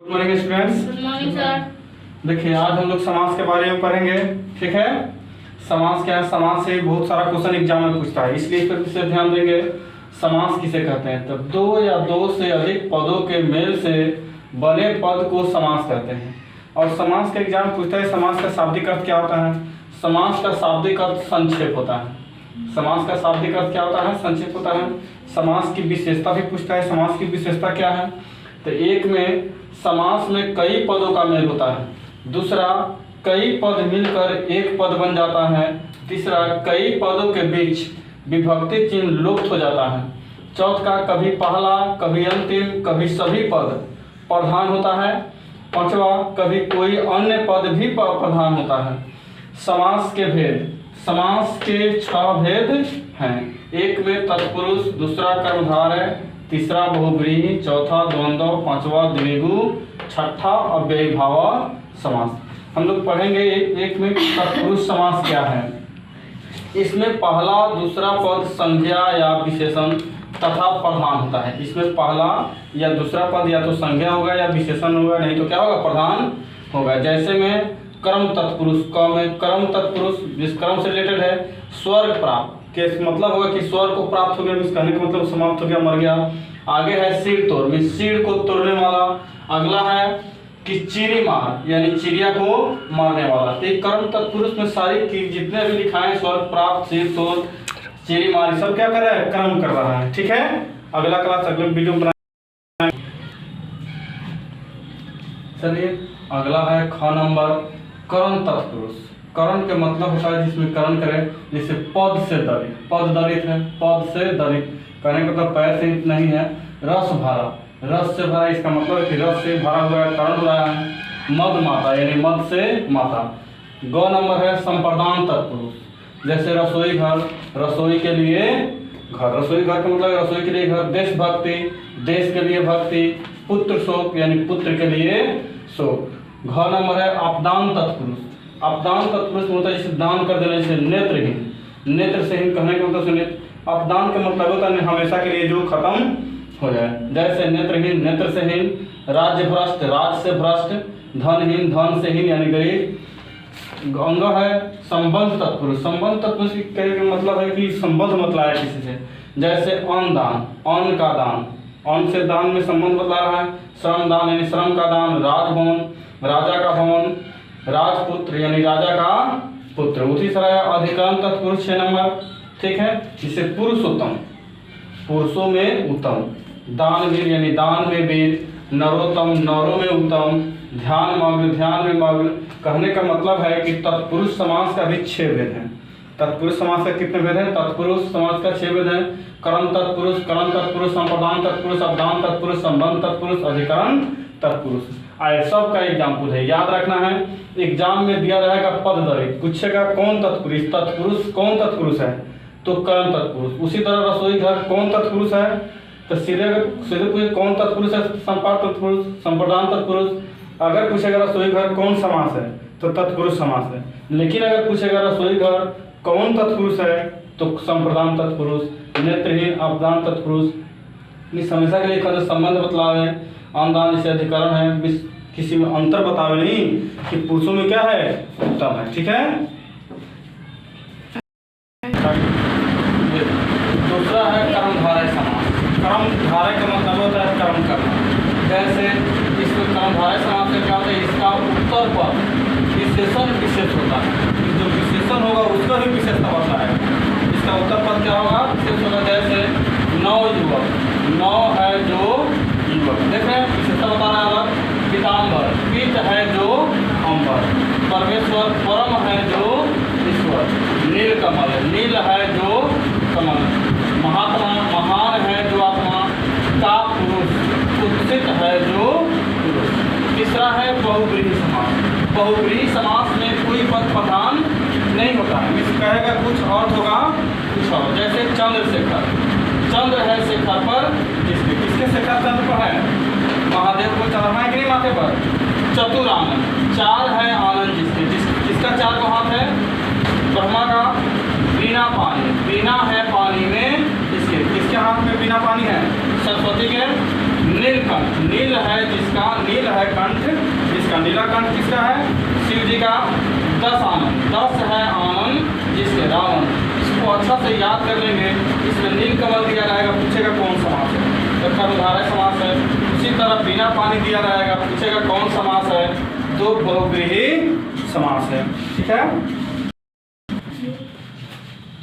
Good morning students. Good morning sir. देखिए आज हम लोग समास के बारे में पढ़ेंगे। ठीक है, समास क्या है? समास से बहुत सारा क्वेश्चन एग्जाम में पूछता है, इसलिए इस पर विशेष ध्यान देंगे। समास किसे कहते हैं? तो दो या दो से अधिक पदों के मेल से बने पद को समास कहते हैं। और समास का एग्जाम पूछता है समास का शाब्दिक अर्थ क्या होता है। समास का शाब्दिक अर्थ संक्षेप होता है। समास का शाब्दिक अर्थ क्या होता है? संक्षेप होता है। समास की विशेषता भी पूछता है। समास की विशेषता क्या है? तो एक में समास में कई पदों का मेल होता है। दूसरा, कई पद मिलकर एक पद बन जाता है। तीसरा, कई पदों के बीच विभक्ति चिन्ह लुप्त हो जाता है। चौथा, कभी पहला कभी अंतिम कभी सभी पद प्रधान होता है। पांचवा, कभी कोई अन्य पद भी प्रधान होता है। समास के भेद। समास के 6 भेद हैं। एक में तत्पुरुष, दूसरा कर्मधारय, तीसरा बहुब्रीहि, चौथा द्वंद्व, पांचवा द्विगु, छठा अव्ययीभाव समास। हम लोग पढ़ेंगे एक में तत्पुरुष समास क्या है। इसमें पहला दूसरा पद संज्ञा या विशेषण तथा प्रधान होता है। इसमें पहला या दूसरा पद या तो संज्ञा होगा या विशेषण होगा, नहीं तो क्या होगा? प्रधान होगा। जैसे में कर्म तत्पुरुष, क में कर्म तत्पुरुष जिस कर्म से रिलेटेड है। स्वर्ग प्राप्त के मतलब होगा कि स्वर्ग को प्राप्त हो गया, इस कहने का मतलब समाप्त हो गया, मर गया। आगे है सिर तोड़, में सिर को तोड़ने वाला। अगला है कि चिरी मार, यानी चिड़िया को मारने वाला। तो कर्म तत्पुरुष में सारी की जितने भी लिखा है, स्वर्ग प्राप्त, सिर तोड़, चिरी मार, सब क्या कर रहा है? कर्म कर रहा है। ठीक है, अगला क्लास अगले वीडियो में बनाएंगे। चलिए अगला है ख नंबर, करण तत्पुरुष। करण के मतलब होता है जिसमें करण करे, जैसे पद से दलित, पद दलित है, पद से दलित कहने का मतलब पैर से नहीं है। रस भरा, रस से भरा, इसका मतलब है कि रस से भरा हुआ करण हो रहा है। मद माता यानी मद से माता। ग नंबर है संप्रदान तत्पुरुष, जैसे रसोई घर, रसोई के लिए घर, रसोई घर का मतलब रसोई के लिए घर। देशभक्ति, देश के लिए भक्ति। पुत्र शोक यानी पुत्र के लिए शोक। घ नंबर है अपदान तत्पुरुष। अपदान तत्पुरुष होता है जिसे दान कर देना, जैसे नेत्रहीन, नेत्र से हीन कहने का मतलब सुनिए। अपदान का मतलब होता है हमेशा के लिए जो खत्म हो जाए, जैसे नेत्रहीन, नेत्र से हीन। राज्य भ्रष्ट, राज से भ्रष्ट। धनहीन, धन से हीन यानी गरीब। अंग है संबंध तत्पुरुष। संबंध तत्पुरुष कहने का मतलब है कि संबंध बतला है किसी से, जैसे अन्न दान, अन्न का दान, अन्न से दान में संबंध बतला रहा है। श्रम दान यानी श्रम का दान। राजभवन, राजा का भवन। राजपुत्र यानी राजा का पुत्र। उसी तरह अधिकरण तत्पुरुष 6 नंबर। ठीक है, जिसे पुरुषोत्तम, पुरुषों में उत्तम। दानवीर यानी दान में वीर। नरोत्तम, नरों में उत्तम। ध्यान मग्न, ध्यान में मग्न कहने का मतलब है कि तत्पुरुष समास का भी 6 भेद हैं। तत्पुरुष समास का कितने भेद हैं? तत्पुरुष समास का 6 भेद हैं। कर्म तत्पुरुष, कर्म तत्पुरुष, संप्रदान तत्पुरुष, अपदान तत्पुरुष, संबंध तत्पुरुष, अधिकरण तत्पुरुष। आए सब का एग्जाम्पल है, याद रखना है। एग्जाम में दिया रहेगा पद दलित, पूछेगा कौन तत्पुरुष, तत्पुरुष कौन तत्पुरुष है? तो कर्म तत्पुरुष। उसी तरह रसोई घर कौन तत्पुरुष है? तो सीधे पूछे कौन तत्पुरुष है? संपर्क तत्पुरुष, संप्रदान तत्पुरुष। अगर पूछेगा रसोई घर कौन समास है? तो तत्पुरुष समास है। लेकिन अगर पूछेगा रसोई घर कौन तत्पुरुष है? तो संप्रदान तत्पुरुष। नेत्रहीन, अपदान तत्पुरुष। इस हमेशा के लिए संबंध बतलावे। अनुदान जैसे अधिकरण है, किसी में अंतर बतावे नहीं कि पुरुषों में क्या है? उत्तम है। ठीक है, दूसरा है कर्मधारय समास। कर्मधारय का मतलब होता है कर्म करना। जैसे इसमें कर्मधारय समास में क्या होता है? इसका उत्तर पर विशेषण विशेष होता है। जो विशेषण होगा उसका भी विशेषता होता है। इसका उत्तर पद क्या होगा? विशेष होगा। जैसे नौ युवक, नौ है जो युवक, देखें विशेषता बता रहा है अलग। पीताम्बर, पीत है जो अंबर। परमेश्वर, परम है जो ईश्वर। नीलकमल, नील है जो कमल। महात्मा, महान है जो आत्मा। का पुरुष, उत्सित है जो पुरुष। तीसरा है बहुब्रीहि समास। बहुब्रीहि समास में कोई पद प्रधान नहीं होता है। इस कहेगा कुछ और होगा कुछ और। जैसे चंद्रशेखर, चंद्र है शेखर पर, किसके शेखर चंद्र पर है? महादेव को चढ़ाना है कि नहीं माथे पर? चतुरानंद, 4 है आनंद जिसका 4 को हाथ है? ब्रह्मा का। बिना पानी, बिना है पानी में, किसके हाथ में बिना पानी है? सरस्वती के। नीलकंठ, नील है जिसका, नील है कंठ जिसका, नीलकंठ किसका है? शिव जी का। 10 आनंद, 10 है आनंद जिसके रावण। इसको अच्छा से याद कर लेंगे। इसमें नील कमल दिया रहेगा, पूछेगा कौन समास है, तो कर्मधारय समास है। उसी तरह बिना पानी दिया रहेगा, पूछेगा कौन समास है, तो बहुव्रीहि समास है। ठीक है।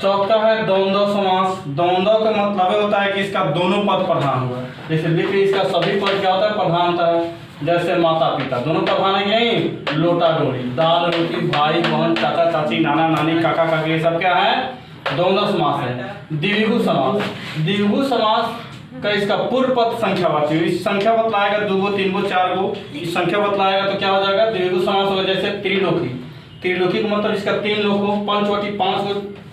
चौथा है द्वंद्व समास। द्वंद्व का मतलब होता है कि इसका दोनों पद प्रधान हुआ। जैसे देखिए इसका सभी पद क्या होता है? प्रधान होता है। जैसे माता पिता दोनों प्रधान है यही, लोटा डोरी, दाल रोटी, भाई बहन, चाचा चाची, नाना नानी, काका काकी, ये सब क्या है? द्वंद्व समास है। द्विगु समास, द्विगु समास का इसका पूर्व पद संख्यावाची, इस संख्या बतलाएगा 2 गो 3 गो 4 गो, इस संख्या बतलाएगा तो क्या हो जाएगा? द्विगु समास होगा। जैसे त्रिलोकी, त्रिलोकी का मतलब इसका 3 लोग हो, पंचवटी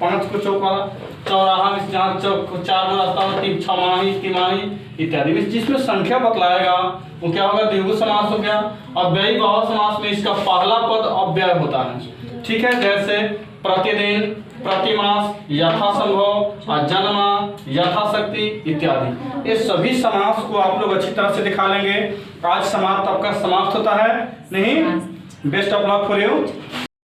5 को चौक वाला, चौराहा में जहाँ चौक 4 गो रास्ता हो, 3 छमाही तिमाही इत्यादि में जिसमें संख्या बतलाएगा वो क्या होगा? द्विगु समास हो गया। अव्ययी बहु समास में इसका पहला पद अव्यय होता है। ठीक है। जैसे प्रतिदिन, प्रतिमास, यथासंभव, अजन्मा, यथाशक्ति इत्यादि, ये सभी समास को आप लोग अच्छी तरह से दिखा लेंगे। आज समाप्त आपका समाप्त होता है नहीं। Best of luck for you.